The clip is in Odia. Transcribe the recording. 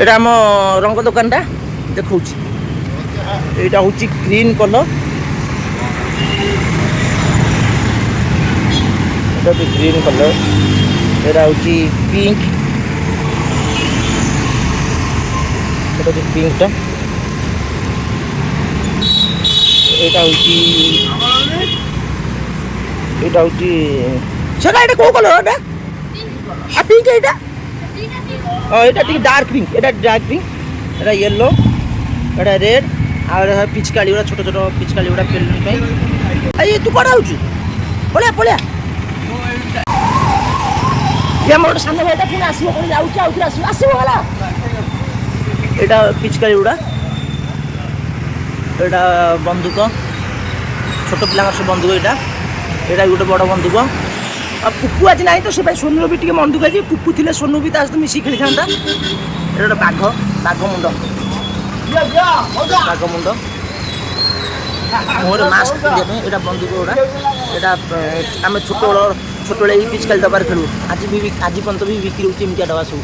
এটা আম রঙ দোকানটা দেখছি। এইটা হচ্ছে গ্রিন কলর, এটা হচ্ছে গ্রিন কলর, এটা হচ্ছে পিঙ্ক, এটা হচ্ছে পিঙ্কটা, এটা হচ্ছে সেটা এটা কোউ কলর এটা আর পিঙ্ক এটা এটা টিকে ডার্ক পিঙ্ক, এটা ডার্ক পিঙ্ক, এটা ইয়েলো, এটা রেড আর পিচকাଳି ଗୁଡ଼ା ଛୋଟ ଛୋଟ ପିଚକାଳି ଗୁଡ଼ା ଖେଳିବା ପାଇଁ। ଏଇ ତୁ କୁଆଡ଼େ ଆଉଛୁ? ପଳେଆ ପଳେଆ। ଇଏ ଆମର ଗୋଟେ ସାନ ଭାଇଟା ପୁଣି ଆସିବ, ପୁଣି ଯାଉଛି ଆଉଥରେ ଆସିବ ଆସିବ ହେଲା। ଏଇଟା ପିଚକାଳି ଗୁଡ଼ା, ଏଇଟା ବନ୍ଧୁକ, ଛୋଟ ପିଲାଙ୍କର ସବୁ ବନ୍ଧୁକ। ଏଇଟା ଗୋଟେ ବଡ଼ ବନ୍ଧୁକ। ଆଉ ପୁପୁ ଆଜି ନାହିଁ ତ, ସେ ପାଇଁ ସୋନୁର ବି ଟିକେ ମନ ଦୁଃଖ ଅଛି। ପୁପୁ ଥିଲେ ସୋନୁ ବି ତା ସହିତ ମିଶିକି ଖେଳିଥାନ୍ତା। ଏଇଟା ଗୋଟେ ବାଘ ମୁଣ୍ଡ, ବାଘ ମୁଣ୍ଡ, ମୁହଁରେ ମାସ୍କ ପିନ୍ଧିବା ପାଇଁ। ଏଇଟା ବନ୍ଧୁକ ଗୁଡ଼ା, ଏଇଟା ଆମେ ଛୋଟବେଳେ ଏଇ ପିଚକାଳି ଡବାରେ ଖେଳୁ। ଆଜି ପର୍ଯ୍ୟନ୍ତ ବି ବିକ୍ରି ହେଉଛି ଏମିତିଆ ଡବା ସବୁ।